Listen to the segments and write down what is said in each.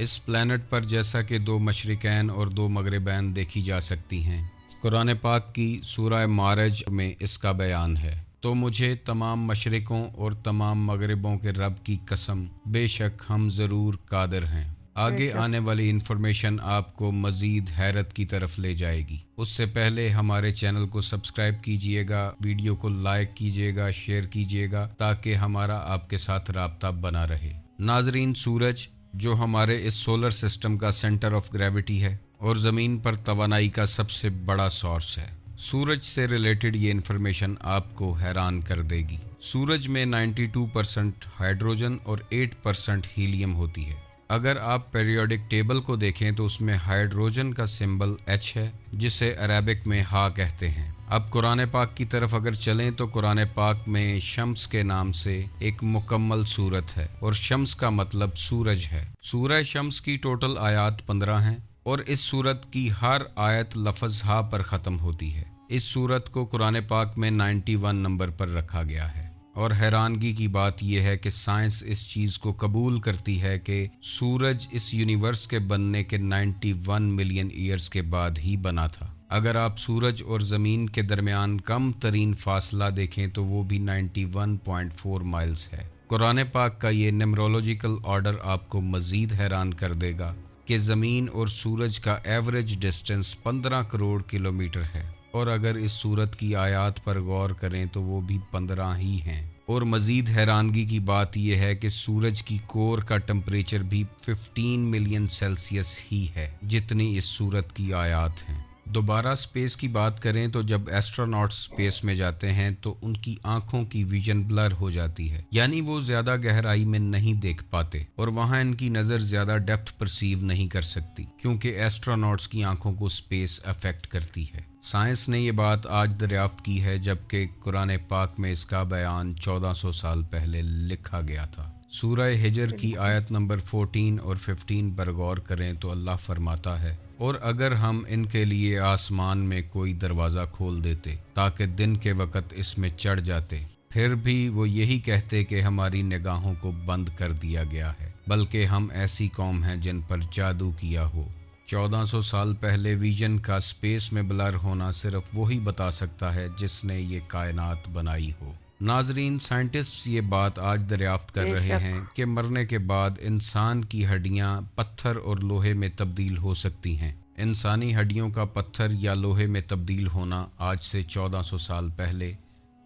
اس plant پر جیسا کہ 2 مشرقین اور 2 مغربین دیکھی جا سکتی ہیں۔ قرآن پاک کی سورہ معارج میں اس کا بیان ہے، تو مجھے تمام مشرقوں اور تمام مغربوں کے رب کی قسم، بے شک ہم ضرور قادر ہیں۔ آگے آنے والی انفارمیشن آپ کو مزید حیرت کی طرف لے جائے گی۔ اس سے پہلے ہمارے چینل کو سبسکرائب کیجئے گا، ویڈیو کو لائک کیجئے گا، شیئر کیجئے گا تاکہ ہمارا آپ کے ساتھ رابطہ بنا رہے۔ ناظرین، سورج جو ہمارے اس سولر سسٹم کا سینٹر آف گریوٹی ہے اور زمین پر توانائی کا سب سے بڑا سورس ہے، سورج سے ریلیٹڈ یہ انفارمیشن آپ کو حیران کر دے گی۔ سورج میں 92% ہائیڈروجن اور 8% ہیلیم ہوتی ہے۔ اگر آپ پیریوڈک ٹیبل کو دیکھیں تو اس میں ہائیڈروجن کا سمبل H ہے، جسے عربک میں ہا کہتے ہیں۔ اب قرآن پاک کی طرف اگر چلیں تو قرآن پاک میں شمس کے نام سے ایک مکمل سورت ہے، اور شمس کا مطلب سورج ہے۔ سورہ شمس کی ٹوٹل آیات 15 ہیں، اور اس سورت کی ہر آیت لفظ ہا پر ختم ہوتی ہے۔ اس سورت کو قرآن پاک میں 91 نمبر پر رکھا گیا ہے، اور حیرانگی کی بات یہ ہے کہ سائنس اس چیز کو قبول کرتی ہے کہ سورج اس یونیورس کے بننے کے 91 ملین ایئرز کے بعد ہی بنا تھا۔ اگر آپ سورج اور زمین کے درمیان کم ترین فاصلہ دیکھیں تو وہ بھی 91.4 مائلز ہے۔ قرآن پاک کا یہ نیمرولوجیکل آرڈر آپ کو مزید حیران کر دے گا کہ زمین اور سورج کا ایوریج ڈسٹنس 15 کروڑ کلومیٹر ہے، اور اگر اس سورت کی آیات پر غور کریں تو وہ بھی 15 ہی ہیں۔ اور مزید حیرانگی کی بات یہ ہے کہ سورج کی کور کا ٹمپریچر بھی 15 ملین سیلسیس ہی ہے، جتنی اس سورت کی آیات ہیں۔ دوبارہ سپیس کی بات کریں تو جب ایسٹروناٹس سپیس میں جاتے ہیں تو ان کی آنکھوں کی ویژن بلر ہو جاتی ہے، یعنی وہ زیادہ گہرائی میں نہیں دیکھ پاتے، اور وہاں ان کی نظر زیادہ ڈیپتھ پرسیو نہیں کر سکتی، کیونکہ ایسٹروناٹس کی آنکھوں کو سپیس افیکٹ کرتی ہے۔ سائنس نے یہ بات آج دریافت کی ہے، جبکہ قرآن پاک میں اس کا بیان 1400 سال پہلے لکھا گیا تھا۔ سورہ ہجر کی آیت نمبر 14 اور 15 پر غور کریں تو اللہ فرماتا ہے، اور اگر ہم ان کے لیے آسمان میں کوئی دروازہ کھول دیتے تاکہ دن کے وقت اس میں چڑھ جاتے، پھر بھی وہ یہی کہتے کہ ہماری نگاہوں کو بند کر دیا گیا ہے، بلکہ ہم ایسی قوم ہیں جن پر جادو کیا ہو۔ 1400 سال پہلے ویژن کا سپیس میں بلر ہونا صرف وہی بتا سکتا ہے جس نے یہ کائنات بنائی ہو۔ ناظرین، سائنٹسٹ یہ بات آج دریافت کر رہے ہیں کہ مرنے کے بعد انسان کی ہڈیاں پتھر اور لوہے میں تبدیل ہو سکتی ہیں۔ انسانی ہڈیوں کا پتھر یا لوہے میں تبدیل ہونا آج سے 1400 سال پہلے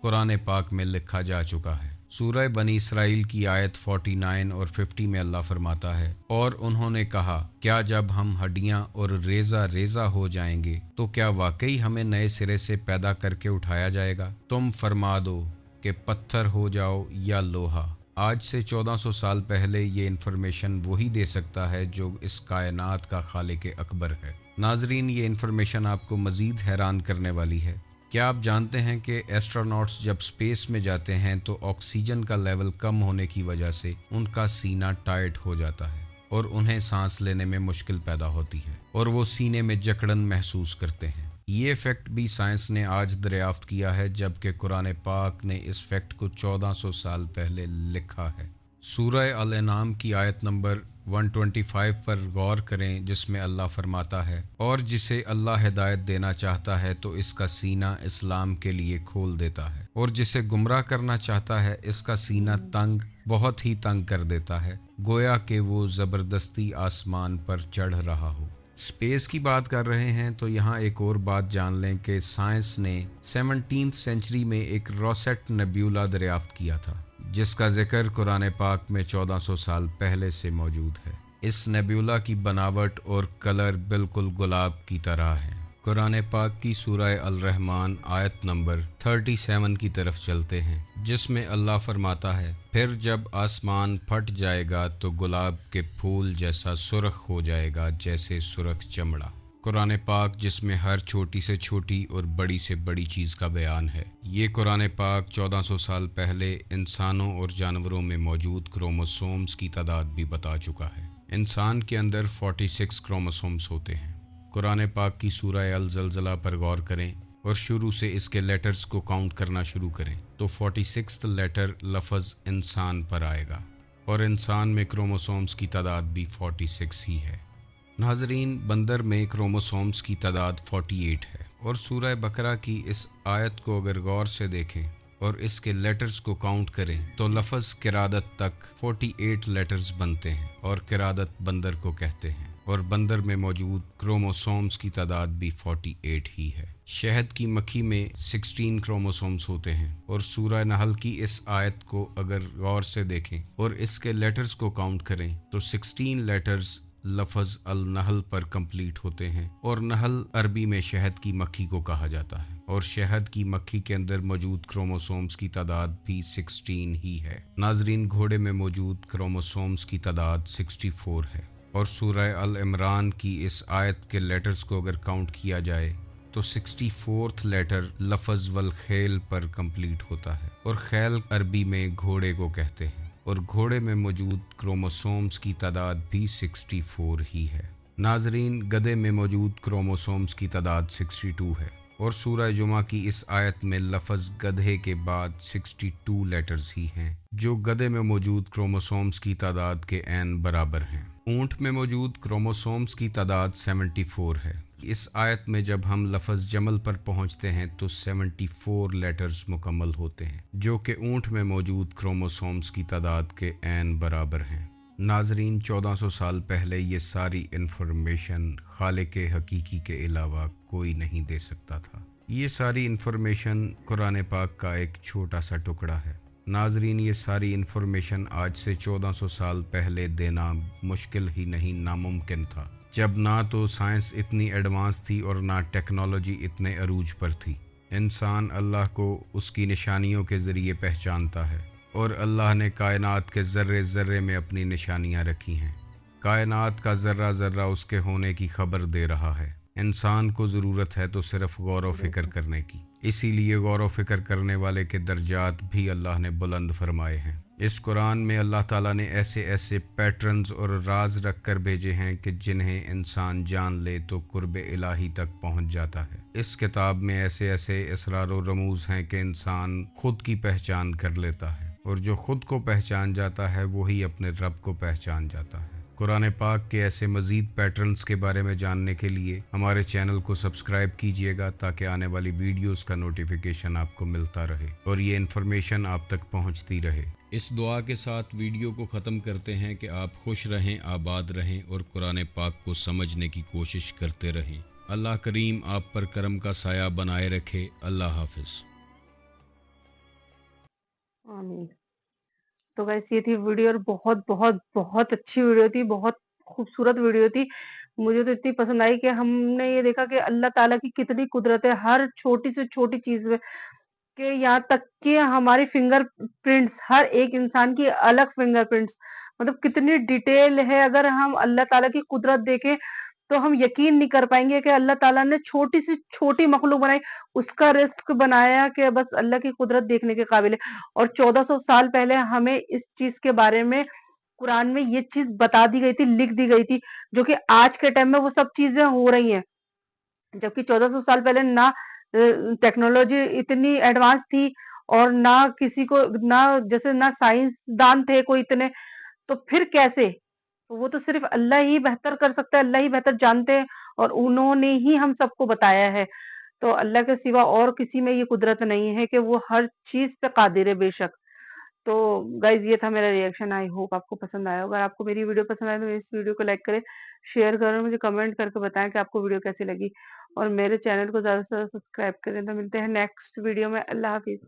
قرآن پاک میں لکھا جا چکا ہے۔ سورہ بنی اسرائیل کی آیت 49 اور 50 میں اللہ فرماتا ہے، اور انہوں نے کہا، کیا جب ہم ہڈیاں اور ریزہ ریزہ ہو جائیں گے تو کیا واقعی ہمیں نئے سرے سے پیدا کر کے اٹھایا جائے گا؟ تم فرما دو کہ پتھر ہو جاؤ یا لوہا۔ آج سے 1400 سال پہلے یہ انفارمیشن وہی دے سکتا ہے جو اس کائنات کا خالق اکبر ہے۔ ناظرین، یہ انفارمیشن آپ کو مزید حیران کرنے والی ہے۔ کیا آپ جانتے ہیں کہ ایسٹروناٹس جب سپیس میں جاتے ہیں تو آکسیجن کا لیول کم ہونے کی وجہ سے ان کا سینہ ٹائٹ ہو جاتا ہے، اور انہیں سانس لینے میں مشکل پیدا ہوتی ہے، اور وہ سینے میں جکڑن محسوس کرتے ہیں۔ یہ فیکٹ بھی سائنس نے آج دریافت کیا ہے، جبکہ قرآن پاک نے اس فیکٹ کو 1400 سال پہلے لکھا ہے۔ سورہ الانعام کی آیت نمبر 125 پر غور کریں، جس میں اللہ فرماتا ہے، اور جسے اللہ ہدایت دینا چاہتا ہے تو اس کا سینہ اسلام کے لیے کھول دیتا ہے، اور جسے گمراہ کرنا چاہتا ہے اس کا سینہ تنگ، بہت ہی تنگ کر دیتا ہے، گویا کہ وہ زبردستی آسمان پر چڑھ رہا ہو۔ سپیس کی بات کر رہے ہیں تو یہاں ایک اور بات جان لیں کہ سائنس نے 17 سینچری میں ایک روسیٹ نیبیولا دریافت کیا تھا، جس کا ذکر قرآن پاک میں 1400 سال پہلے سے موجود ہے۔ اس نیبیولا کی بناوٹ اور کلر بالکل گلاب کی طرح ہے۔ قرآن پاک کی سورہ الرحمن آیت نمبر 37 کی طرف چلتے ہیں، جس میں اللہ فرماتا ہے، پھر جب آسمان پھٹ جائے گا تو گلاب کے پھول جیسا سرخ ہو جائے گا، جیسے سرخ چمڑا۔ قرآن پاک جس میں ہر چھوٹی سے چھوٹی اور بڑی سے بڑی چیز کا بیان ہے۔ یہ قرآن پاک 1400 سال پہلے انسانوں اور جانوروں میں موجود کروموسومز کی تعداد بھی بتا چکا ہے۔ انسان کے اندر 46 کروموسومز ہوتے ہیں۔ قرآن پاک کی سورہ الزلزلہ پر غور کریں اور شروع سے اس کے لیٹرز کو کاؤنٹ کرنا شروع کریں تو 46 لیٹر لفظ انسان پر آئے گا، اور انسان میں کروموسومز کی تعداد بھی 46 ہی ہے۔ ناظرین، بندر میں کروموسومز کی تعداد 48 ہے، اور سورہ بقرہ کی اس آیت کو اگر غور سے دیکھیں اور اس کے لیٹرز کو کاؤنٹ کریں تو لفظ قرادت تک 48 لیٹرز بنتے ہیں، اور قرادت بندر کو کہتے ہیں، اور بندر میں موجود کروموسومز کی تعداد بھی 48 ہی ہے۔ شہد کی مکھی میں 16 کروموسومز ہوتے ہیں، اور سورہ نحل کی اس آیت کو اگر غور سے دیکھیں اور اس کے لیٹرز کو کاؤنٹ کریں تو 16 لیٹرز لفظ النحل پر کمپلیٹ ہوتے ہیں، اور نحل عربی میں شہد کی مکھی کو کہا جاتا ہے، اور شہد کی مکھی کے اندر موجود کروموسومز کی تعداد بھی 16 ہی ہے۔ ناظرین، گھوڑے میں موجود کروموسومز کی تعداد 64 ہے، اور سورہ العمران کی اس آیت کے لیٹرز کو اگر کاؤنٹ کیا جائے تو 64th لیٹر لفظ والخیل پر کمپلیٹ ہوتا ہے، اور خیل عربی میں گھوڑے کو کہتے ہیں، اور گھوڑے میں موجود کروموسومز کی تعداد بھی 64 ہی ہے۔ ناظرین، گدھے میں موجود کروموسومز کی تعداد 62 ہے، اور سورہ جمعہ کی اس آیت میں لفظ گدھے کے بعد 62 لیٹرز ہی ہیں، جو گدھے میں موجود کروموسومز کی تعداد کے عین برابر ہیں۔ اونٹ میں موجود کروموسومز کی تعداد 74 ہے۔ اس آیت میں جب ہم لفظ جمل پر پہنچتے ہیں تو 74 لیٹرز مکمل ہوتے ہیں، جو کہ اونٹ میں موجود کروموسومز کی تعداد کے عین برابر ہیں۔ ناظرین، 1400 سال پہلے یہ ساری انفارمیشن خالق حقیقی کے علاوہ کوئی نہیں دے سکتا تھا۔ یہ ساری انفارمیشن قرآن پاک کا ایک چھوٹا سا ٹکڑا ہے۔ ناظرین، یہ ساری انفارمیشن آج سے 1400 سال پہلے دینا مشکل ہی نہیں، ناممکن تھا، جب نہ تو سائنس اتنی ایڈوانس تھی اور نہ ٹیکنالوجی اتنے عروج پر تھی۔ انسان اللہ کو اس کی نشانیوں کے ذریعے پہچانتا ہے، اور اللہ نے کائنات کے ذرے ذرے میں اپنی نشانیاں رکھی ہیں۔ کائنات کا ذرہ ذرہ اس کے ہونے کی خبر دے رہا ہے۔ انسان کو ضرورت ہے تو صرف غور و فکر کرنے کی، اسی لیے غور و فکر کرنے والے کے درجات بھی اللہ نے بلند فرمائے ہیں۔ اس قرآن میں اللہ تعالیٰ نے ایسے ایسے پیٹرنز اور راز رکھ کر بھیجے ہیں کہ جنہیں انسان جان لے تو قرب الہی تک پہنچ جاتا ہے۔ اس کتاب میں ایسے ایسے اسرار و رموز ہیں کہ انسان خود کی پہچان کر لیتا ہے، اور جو خود کو پہچان جاتا ہے وہی اپنے رب کو پہچان جاتا ہے۔ قرآن پاک کے ایسے مزید پیٹرنز کے بارے میں جاننے کے لیے ہمارے چینل کو سبسکرائب کیجیے گا، تاکہ آنے والی ویڈیوز کا نوٹیفیکیشن آپ کو ملتا رہے اور یہ انفارمیشن آپ تک پہنچتی رہے۔ اس دعا کے ساتھ ویڈیو کو ختم کرتے ہیں کہ آپ خوش رہیں، آباد رہیں، اور قرآن پاک کو سمجھنے کی کوشش کرتے رہیں۔ اللہ کریم آپ پر کرم کا سایہ بنائے رکھے۔ اللہ حافظ۔ آمین۔ تو گائس، یہ تھی ویڈیو، اور بہت بہت بہت اچھی ویڈیو تھی، بہت خوبصورت ویڈیو تھی۔ مجھے تو اتنی پسند آئی کہ ہم نے یہ دیکھا کہ اللہ تعالیٰ کی کتنی قدرت ہے ہر چھوٹی سے چھوٹی چیز میں، کہ یہاں تک کہ ہماری فنگر پرنٹس، ہر ایک انسان کی الگ فنگر پرنٹس، مطلب کتنی ڈیٹیل ہے۔ اگر ہم اللہ تعالیٰ کی قدرت دیکھیں تو ہم یقین نہیں کر پائیں گے کہ اللہ تعالیٰ نے چھوٹی سی چھوٹی مخلوق بنائی، اس کا رزق بنایا، کہ بس اللہ کی قدرت دیکھنے کے قابل ہے۔ اور 1400 سال پہلے ہمیں اس چیز کے بارے میں قرآن میں یہ چیز بتا دی گئی تھی، لکھ دی گئی تھی، جو کہ آج کے ٹائم میں وہ سب چیزیں ہو رہی ہیں، جبکہ 1400 سال پہلے نہ ٹیکنالوجی اتنی ایڈوانس تھی، اور نہ کسی کو، نہ جیسے نہ سائنس دان تھے کوئی اتنے، تو پھر کیسے؟ وہ تو صرف اللہ ہی بہتر کر سکتا ہے، اللہ ہی بہتر جانتے ہیں، اور انہوں نے ہی ہم سب کو بتایا ہے۔ تو اللہ کے سوا اور کسی میں یہ قدرت نہیں ہے کہ وہ ہر چیز پہ قادر ہے، بے شک۔ تو گائز، یہ تھا میرا ریئیکشن، آئی ہوپ آپ کو پسند آیا ہوگا۔ اگر آپ کو میری ویڈیو پسند آئے تو اس ویڈیو کو لائک کریں، شیئر کریں، مجھے کمنٹ کر کے بتائیں کہ آپ کو ویڈیو کیسی لگی، اور میرے چینل کو زیادہ سے زیادہ سبسکرائب کریں۔ تو ملتے ہیں نیکسٹ ویڈیو میں۔ اللہ حافظ۔